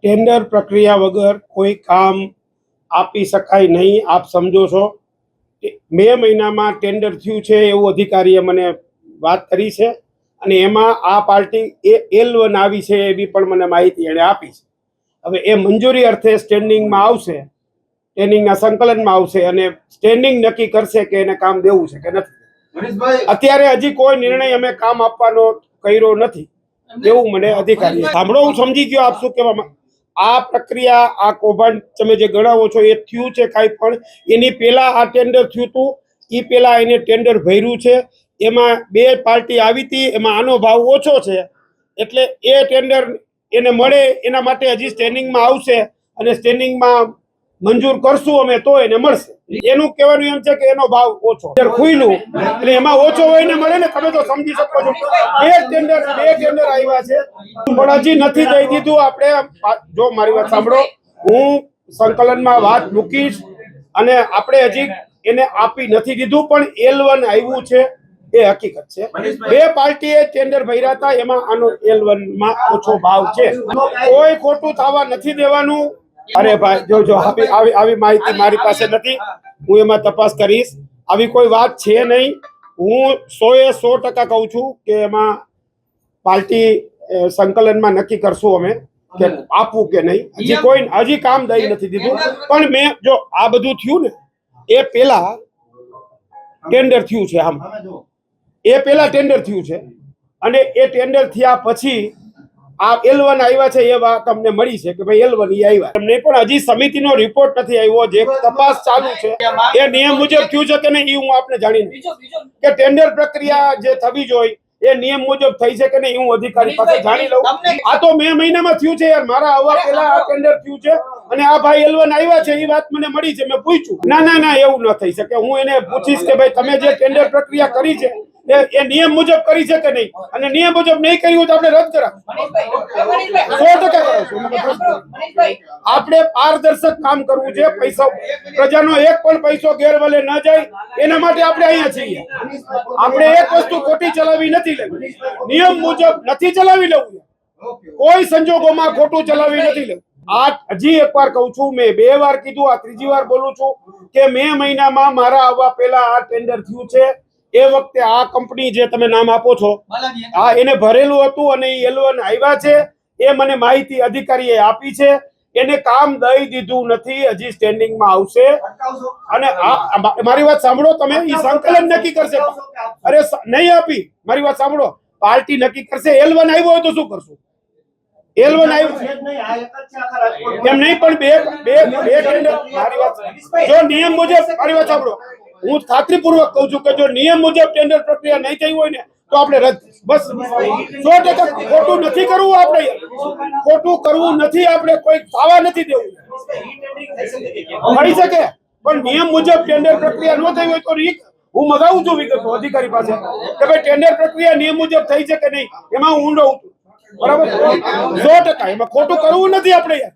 Tender પ્રક્રિયા વગર કોઈ કામ આપી શકાય નહીં. આપ સમજો છો મે મહિનામાં ટેન્ડર થયું છે એવું અધિકારીએ મને વાત કરી છે અને એમાં આ પાર્ટી L1 આવી છે એવી પણ મને માહિતી એણે આપી છે. હવે એ મંજૂરી અર્થે સ્ટેન્ડિંગમાં આવશે, સ્ટેન્ડિંગના સંકલનમાં આવશે અને સ્ટેન્ડિંગ નક્કી કરશે કે એને કામ દેવું છે કે નથી. અત્યારે હજી કોઈ નિર્ણય અમે કામ આપવાનો કર્યો નથી એવું મને અધિકારી સાંભળો. હું સમજી ગયો આપ શું કહેવા. આ પ્રક્રિયા આ કૌભાંડ તમે જે ગણાવો છો એ થયું છે કાંઈ પણ એની પહેલા આ ટેન્ડર થયું હતું, એ પહેલા એને ટેન્ડર ભર્યું છે. એમાં બે પાર્ટી આવી હતી, એમાં આનો ભાવ ઓછો છે એટલે એ ટેન્ડર એને મળે એના માટે હજી સ્ટેન્ડિંગમાં આવશે અને સ્ટેન્ડિંગમાં મંજૂર કરશું અમે તો એને મળશે. એનું કહેવાનું એમ છે કે એનો ભાવ ઓછો ખુલ્લું એટલે એમાં ઓછો હોય ને મળે ને. તમે તો સમજી શકો છો બે ટેન્ડર આવ્યા છે પણ હજી નથી દઈ દીધું. આપણે જો મારી વાત સાંભળો, હું સંકલનમાં વાત મૂકીશ અને આપણે હજી એને આપી નથી દીધું પણ L1 આવ્યું છે એ હકીકત છે. બે પાર્ટીએ ટેન્ડર ભર્યા હતા એમાં આનો L1 માં ઓછો ભાવ છે. કોઈ ખોટું થવા નથી દેવાનું. અરે ભાઈ જો આવી માહિતી મારી પાસે નથી, હું એમાં તપાસ કરીશ. આવી કોઈ વાત છે નહીં. હું 100% કહું છું કે એમાં પાર્ટી સંકલનમાં નક્કી કરશું અમે કે આપવું કે નહીં. હજી કામ દઈ નથી દીધું પણ મેં જો આ બધું થયું ને એ પેલા ટેન્ડર થયું છે. આમ એ પેલા ટેન્ડર થયું છે અને એ ટેન્ડર થયા પછી આ L1 આવ્યા છે એ વાત તમને મળી છે કે ભાઈ L1 આવ્યા એમને પણ હજી સમિતિનો રિપોર્ટ નથી આવ્યો. જે તપાસ ચાલુ છે એ નિયમ મુજબ થયું છે કે નહીં એ હું આપને જાણીને કે ટેન્ડર પ્રક્રિયા જે થવી જોઈએ એ નિયમ મુજબ થઈ છે કે નહીં હું અધિકારી પાસે જાણી લઉં. આ તો મે મહિનામાં થયું છે યાર. મારા આવવા પહેલા આ ટેન્ડર થયું છે અને આ ભાઈ L1 આવ્યા છે એ વાત મને મળી છે. મેં પૂછ્યું ના એવું ન થઈ શકે. હું એને પૂછીશ કે ભાઈ તમે જે ટેન્ડર પ્રક્રિયા કરી છે એ નિયમ મુજબ કરી છે કે નહીં અને નિયમ મુજબ નહીં કર્યું તો આપણે રદ કરાવ 100% કરાવશું. આપણે પારદર્શક કામ કરવું છે. પૈસા પ્રજાનો એક પણ પૈસો ગેરવલે ન જાય એના માટે આપણે અહીંયા છીએ. આપણે એક વસ્તુ ખોટી ચલાવી નથી લેવી, નિયમ મુજબ નથી ચલાવી લેવું. કોઈ સંજોગોમાં ખોટું ચલાવી નથી લેવું. આ હજી એકવાર કહું છું, મેં 2 વાર કીધું, આ 3જી વાર બોલું છું કે મે મહિનામાં મારા આવવા પહેલા આ ટેન્ડર થયું છે. એ વખતે આ કંપની જે તમે નામ આપો છો આ એને ભરેલું હતું અને L1 આવ્યા છે એ મને માહિતી અધિકારીએ આપી છે. એને કામ દઈ દીધું નથી, હજી સ્ટેન્ડિંગમાં આવશે. અને મારી વાત સાંભળો તમે, એ સંકલન નક્કી કરશે. અરે નહીં આપી, મારી વાત સાંભળો, પાર્ટી નક્કી કરશે. L1 આવ્યો હોય તો શું કરશું? L1 આવ્યું એમ નહીં પણ બે ટેન્ડર. મારી વાત જો નિયમ મુજબ, મારી વાત સાંભળો, હું ખાતરીપૂર્વક કહું છું કે જો નિયમ મુજબ ટેન્ડર પ્રક્રિયા નહીં થઈ હોય ને તો આપણે રદ. બસ 100% ખોટું નથી કરવું. આપણે ખોટું કરવું નથી. આપણે કોઈ થવા નથી દેવું. થઈ શકે પણ નિયમ મુજબ ટેન્ડર પ્રક્રિયા ન થઈ હોય તો હું મગાવું છું વિગતો અધિકારી પાસે કે ભાઈ ટેન્ડર પ્રક્રિયા નિયમ મુજબ થઈ છે કે નહીં. એમાં હું ઊંડો છું. બરાબર 100%. એમાં ખોટું કરવું નથી આપણે યાર.